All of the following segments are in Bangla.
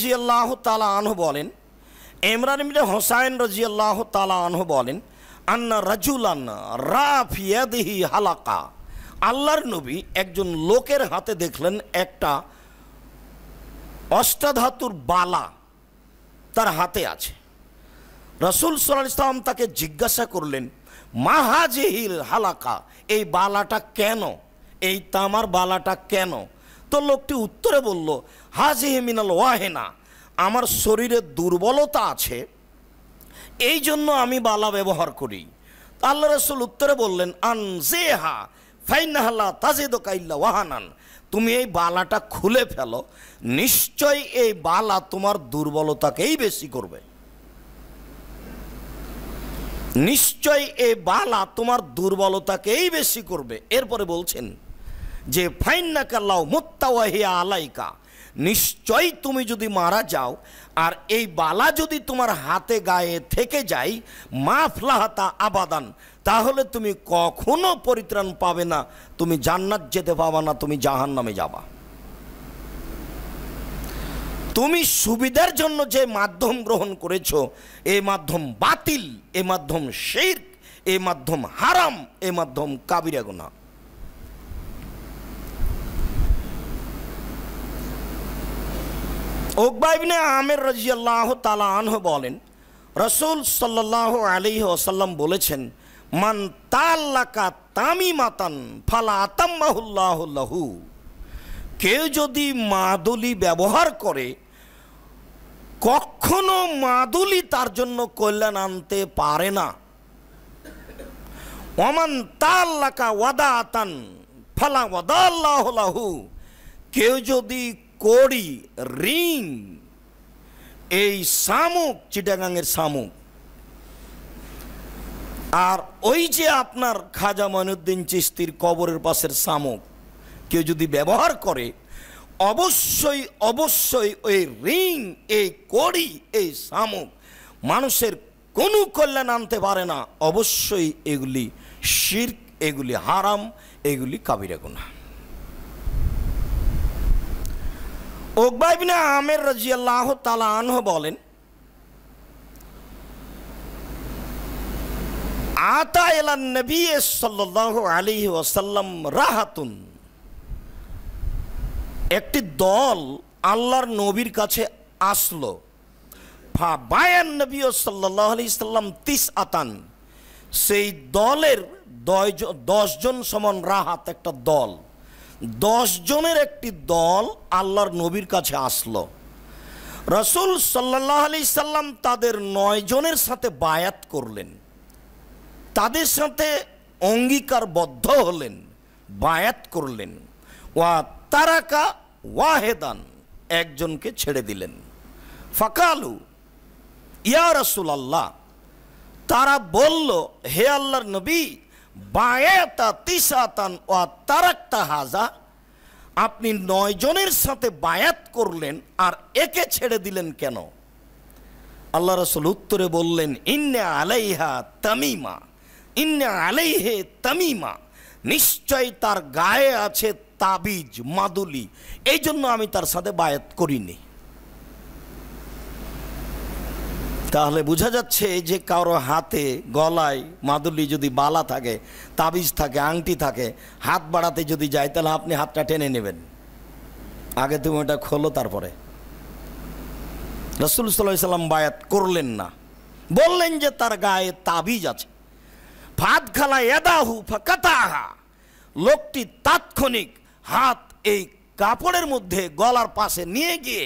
রাদিয়াল্লাহু তাআলা আনহু বলেন, ইমরান ইবনে হুসাইন রাদিয়াল্লাহু তাআলা আনহু বলেন, আন্না রাজুলান রাফিয়াদিহি হালাকা, আল্লাহর নবী একজন লোকের হাতে দেখলেন একটা অষ্টাধাতুর বালা তার হাতে আছে। রাসূল সাল্লাল্লাহু আলাইহি ওয়াসাল্লাম তাকে জিজ্ঞাসা করলেন, মা হাজিহিল হালাকা, এই বালাটা কেন, এই তামার বালাটা কেন? তো লোকটি উত্তরে বলল, হাজিহি মিনাল ওয়াহেনা, আমার শরীরে দুর্বলতা আছে, এই জন্য আমি বালা ব্যবহার করি। আল্লাহ রাসূল উত্তরে বললেন, আনজিহা ফাইন্নাহা লা তাজিদুকা ইল্লা ওয়াহানান, তুমি এই বালাটা খুলে ফেলো, নিশ্চয় এই বালা তোমার দুর্বলতাকেই বেশি করবে, নিশ্চয় এই বালা তোমার দুর্বলতাকেই বেশি করবে। এরপরে বলছেন যে ফাইন্নাকা লাউ মুত্তা ওয়া হিয়া আলাইকা, নিশ্চয় তুমি যদি মারা যাও আর এই বালা যদি তোমার হাতে গায়ে থেকে যায়, মাফলাহাতা আবাদান, তাহলে তুমি কখনো পরিত্রাণ পাবে না, তুমি জান্নাত যেতে পাবা না, তুমি জাহান্নামে যাবা। তুমি সুবিধার জন্য যে মাধ্যম গ্রহণ করেছো, এই মাধ্যম বাতিল, এই মাধ্যম শিরক, এই মাধ্যম হারাম, এই মাধ্যম কাবিরা গুনাহ। উকবা ইবনে আমির রাদিয়াল্লাহু তাআলা আনহু বলেন, রাসূল সাল্লাল্লাহু আলাইহি ওয়াসাল্লাম বলেছেন, মান তাল্লাকা তামিমাতান ফালা আতাম্মাহুল্লাহু লাহু, কেউ যদি মাদুলি ব্যবহার করে, কখনো মাদুলি তার জন্য কল্যাণ আনতে পারে না। ওমান তাল্লাকা ওয়াদাতান ফালা ওয়াদাল্লাহু লাহু, কেউ যদি কড়ি, রিং, এই শামুক, চিটাগাঙের শামুক, আর ওই যে আপনার খাজা মঈনুদ্দিন চিশতির কবরের পাশের শামুক কেউ যদি ব্যবহার করে, অবশ্যই অবশ্যই ওই রিং, এই কড়ি, এই শামুক মানুষের কোনো কল্যাণ আনতে পারে না, অবশ্যই এগুলি শিরক, এগুলি হারাম, এগুলি কাবিরা গুনাহ। উকবা ইবনে আমির রাদিয়াল্লাহু তাআলা আনহু বলেন, আতা ইলান নবী সাল্লাল্লাহু আলাইহি ওয়াসাল্লাম রাহাতুন, একটি দল আল্লাহর নবীর কাছে আসলো। ফা বায়ান নবী সাল্লাল্লাহু আলাইহি সাল্লাম তিসআতান, সেই দলের 10 জন সমান রাহাত, একটা দল, 10 জনের একটি দল আল্লাহর নবীর কাছে আসলো। রাসূল সাল্লাল্লাহু আলাইহি সাল্লাম তাদের 9 জনের সাথে বায়াত করলেন, তাদের সাথে অঙ্গীকারবদ্ধ হলেন, বায়াত করলেন। ওয়া তারাকা ওয়াহেদান, একজনকে ছেড়ে দিলেন। ফাকালু ইয়া রাসূলুল্লাহ, তারা বলল, হে আল্লাহর নবী, বায়াতা তিসাতান ওয়া তারাকতা হাজা, আপনি 9 জনের সাথে বায়াত করলেন আর একে ছেড়ে দিলেন কেন? আল্লাহ রাসূল উত্তরে বললেন, ইন্না আলাইহা তামিমা, ইন্না আলাইহি তামিমা, নিশ্চয় তার গায়ে আছে তাবিজ, মাদুলি, এই জন্য আমি তার সাথে বায়াত করিনি। তাহলে বোঝা যাচ্ছে যে কারো হাতে গলায় মাদুলি যদি বালা থাকে, তাবিজ থাকে, আংটি থাকে, হাত বাড়াতে যদি যায়, তাহলে আপনি হাতটা টেনে নেবেন, আগে তুমি ওটা খোলো তারপরে। রাসূল সাল্লাল্লাহু আলাইহি সাল্লাম বায়াত করলেন না, বললেন যে তার গায়ে তাবিজ আছে। ফাদ খালা ইয়াদাহু ফাকাতাহা, লোকটি তাৎক্ষণিক হাত এই কাপড়ের মধ্যে গলার পাশে নিয়ে গিয়ে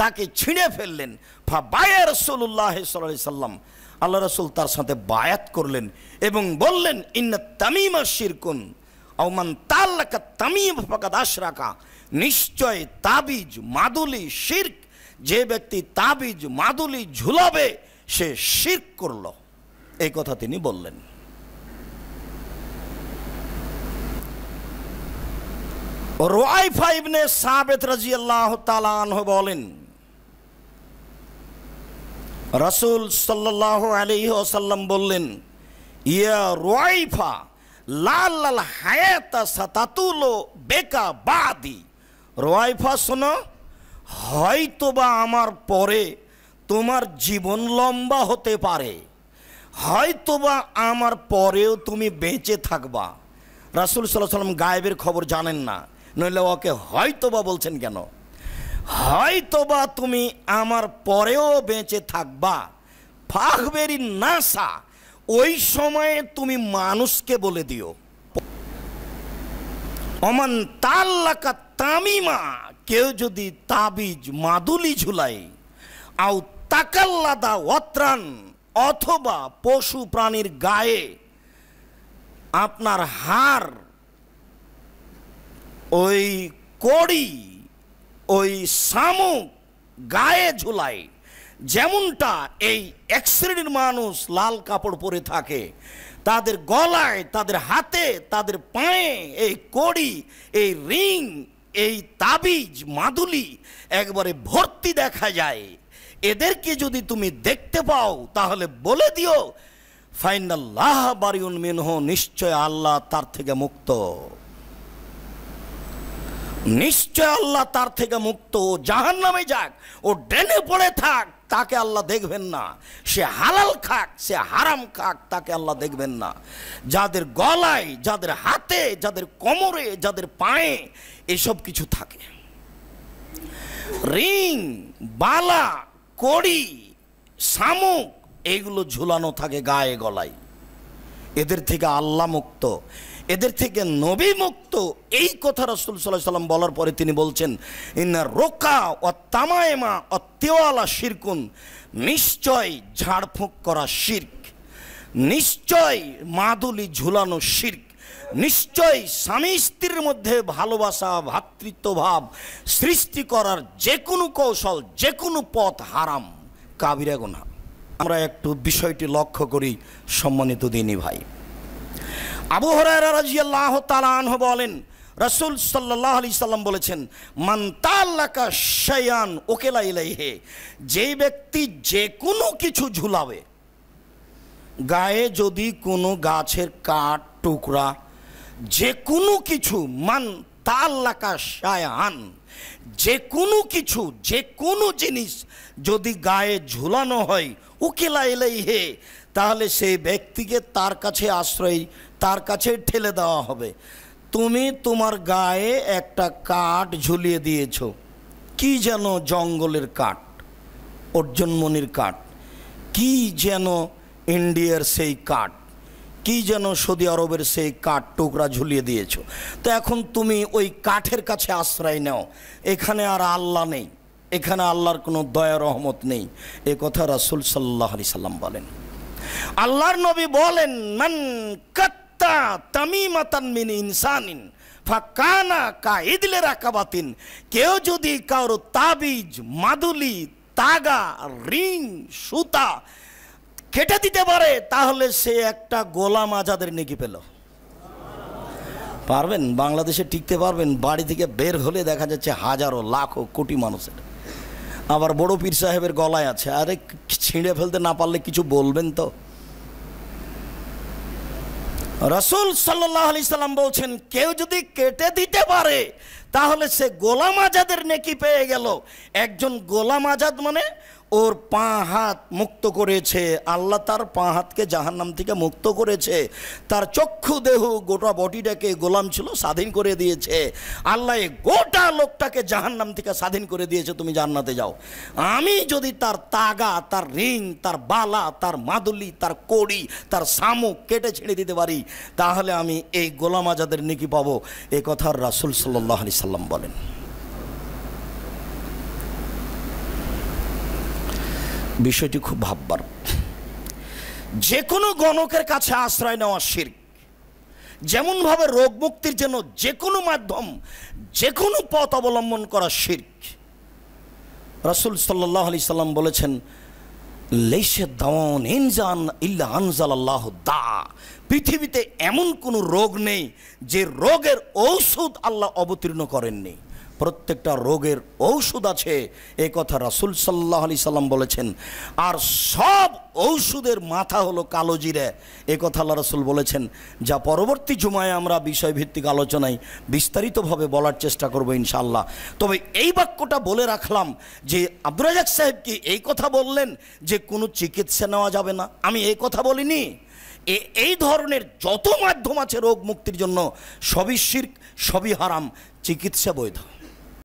তাকে ছিঁড়ে ফেললেন। ফাবায়া রাসূলুল্লাহ সাল্লাল্লাহু আলাইহি সাল্লাম, আল্লাহ রাসূল তার সাথে বায়াত করলেন এবং বললেন, ইন্না তামিমা শিরকুন আও মান তাল্লাকা তামিম ফাকাদ আশরাকা, নিশ্চয় তাবিজ, মাদুলি শিরক, যে ব্যক্তি তাবিজ, মাদুলি ঝুলাবে সে শিরক করল, এই কথা তিনি বললেন। রুয়াইফা ইবনে সাবিত রাদিয়াল্লাহু তাআলা আনহু বলেন, রাসূল সাল্লাল্লাহু আলাইহি ওয়াসাল্লাম বললেন, ইয়া রুয়াইফা লাল হায়াতা সাতাতুলো বেকা বাদি, রুয়াইফা শোনো, হয়তোবা আমার পরে তোমার জীবন লম্বা হতে পারে, হয়তোবা আমার পরেও তুমি বেঁচে থাকবা। রাসূল সাল্লাল্লাহু আলাইহি ওয়াসাল্লাম গায়েবের খবর জানেন না, নইলে ওকে হয়তোবা বলছেন কেন? হয়তোবা তুমি আমার পরেও বেঁচে থাকবা। ফাখবেরি নাসা, ওই সময়ে তুমি মানুষকে বলে দিও। অমান তাল্লাকা তামিমা, কেউ যদি তাবিজ মাদুলি ঝুলায়, আও তাকাল্লাদা ওয়াত্রান, অথবা পশু প্রাণীর গায়ে আপনার হাড়, ওই কড়ি, ওই শামুক গায়ে ঝুলায়, যেমনটা এই এক শ্রেণীর মানুষ লাল কাপড় পরে থাকে, তাদের গলায়, তাদের হাতে, তাদের পায়ে এই কড়ি, এই রিং, এই তাবিজ মাদুলি একবারে ভর্তি দেখা যায়। এদেরকে যদি তুমি দেখতে পাও তাহলে বলে দিও ফাইনাল্লাহ বারিউন মিনহু, নিশ্চয় আল্লাহ তার থেকে মুক্ত, নিশ্চয় আল্লাহ তার থেকে মুক্ত। ও জাহান্নামে যাক, ও ডেনে পড়ে থাক, তাকে আল্লাহ দেখবেন না। সে হালাল খাক, সে হারাম খাক, তাকে আল্লাহ দেখবেন না। যাদের গলায়, যাদের হাতে, যাদের কোমরে, যাদের পায়ে এসব কিছু থাকে, রিং, বালা, কড়ি, শামুক, এইগুলো ঝুলানো থাকে গায়ে গলায়, এদের থেকে আল্লাহ মুক্ত, এদের থেকে নবী মুক্ত। এই কথা রাসূল সাল্লাল্লাহু আলাইহি ওয়াসাল্লাম বলার পরে তিনি বলছেন ইন্না রোকা ও তামায়েমা ও তেওয়ালা শিরকুন, নিশ্চয় ঝাড়ফুঁক করা শিরক, নিশ্চয় মাদুলি ঝুলানো শিরক, নিশ্চয় স্বামী স্ত্রীর মধ্যে ভালোবাসা, ভ্রাতৃত্বভাব সৃষ্টি করার যে কোনো কৌশল, যে কোনো পথ হারাম, কাবিরা গুনাহ। আমরা একটু বিষয়টি লক্ষ্য করি সম্মানিত দিনী ভাই। আবু হুরায়রা রাদিয়াল্লাহু তাআলা আনহু বলেন, রাসূল সাল্লাল্লাহু আলাইহি সাল্লাম বলেছেন, মান তাল্লাকা শাইআন ওকেলা ইলাইহি, যে ব্যক্তি যে কোনো কিছু ঝুলাবে, গায়ে যদি কোনো গাছের কাঠ, টুকরা, যে কোনো কিছু, মান তাল্লাকা শাইআন, যে কোনো কিছু, যে কোনো জিনিস যদি গায়ে ঝুলানো হয়, ওকেলা ইলাইহি, তাহলে সেই ব্যক্তিকে তার কাছে আশ্রয়, তার কাছে ঠেলে দেওয়া হবে। তুমি তোমার গায়ে একটা কাঠ ঝুলিয়ে দিয়েছ, কি যেন জঙ্গলের কাঠ, অর্জুনমণির কাঠ, কি যেন ইন্ডিয়ার সেই কাঠ, কি যেন সৌদি আরবের সেই কাঠ টুকরা ঝুলিয়ে দিয়েছ। তো এখন তুমি ওই কাঠের কাছে আশ্রয় নাও, এখানে আর আল্লাহ নেই, এখানে আল্লাহর কোনো দয়া রহমত নেই। এ কথা রাসূল সাল্লাল্লাহু আলাইহি সাল্লাম বলেন। আল্লাহর নবী বলেন, মান কাত্তা তামিমাতান মিন ইনসানিন ফাকানা কাইদলি রাকাবাতিন, কেউ যদি কারো তাবিজ, মাদুলি, তাগা, রিং, সুতা কেটে দিতে পারে, তাহলে সে একটা গোলাম আজাদের নেকি পেল। পারবেন? বাংলাদেশে টিকতে পারবেন? বাড়ি থেকে বের হলে দেখা যাচ্ছে হাজারো, লাখো, কোটি মানুষের। আবার বড় পীর সাহেবের গলায় আছে, আরে ছিঁড়ে ফেলতে না পারলে কিছু বলবেন তো? রাসূল সাল্লাল্লাহু আলাইহি সাল্লাম বলছেন, কেউ যদি কেটে দিতে পারে তাহলে সে গোলাম আজাদের নেকি পেয়ে গেল। একজন গোলাম আজাদ মানে ওর পা হাত মুক্ত করেছে আল্লাহ, তার পা হাতকে জাহান্নাম থেকে মুক্ত করেছে, তার চক্ষু দেহ গোটা বডিটাকে গোলাম ছিল স্বাধীন করে দিয়েছে আল্লাহ, গোটা লোকটাকে জাহান্নাম থেকে স্বাধীন করে দিয়েছে, তুমি জান্নাতে যাও। আমি যদি তার তাগা, তার রিং, তার বালা, তার মাদুলি, তার কড়ি, তার শামুক কেটে ছেড়ে দিতে পারি, তাহলে আমি এই গোলাম আজাদের নেকি পাবো। এ কথা রাসূল সাল্লাল্লাহু আলাইহি সাল্লাম বলেন। বিষয়টি খুব ভাববার। যে কোনো গণকের কাছে আশ্রয় নেওয়া শিরক। যেমনভাবে রোগ মুক্তির জন্য যে কোনো মাধ্যম, যে কোনো পথ অবলম্বন করা শিরক। রাসূল সাল্লাল্লাহু আলাইহি সাল্লাম বলেছেন, লাইসা দাওয়ান ইনজান ইল্লা আনজালাল্লাহু দা, পৃথিবীতে এমন কোনো রোগ নেই যে রোগের ঔষধ আল্লাহ অবতীর্ণ করেননি। প্রত্যেকটা রোগের ঔষধ আছে, এ কথা রাসূল সাল্লাল্লাহু আলাইহি সাল্লাম বলেছেন। আর সব ঔষধের মাথা হলো কালো জিরে, এ কথা আল্লাহ রাসূল বলেছেন, যা পরবর্তী জুমায় আমরা বিষয়ভিত্তিক আলোচনায় বিস্তারিতভাবে বলার চেষ্টা করব ইনশাআল্লাহ। তবে এই বাক্যটা বলে রাখলাম যে আব্দুর রাজ্জাক সাহেব কি এই কথা বললেন যে কোনো চিকিৎসা নেওয়া যাবে না? আমি এই কথা বলিনি। এই ধরনের যত মাধ্যম আছে রোগ মুক্তির জন্য, সবই শিরক, সবই হারাম, চিকিৎসা বৈধ।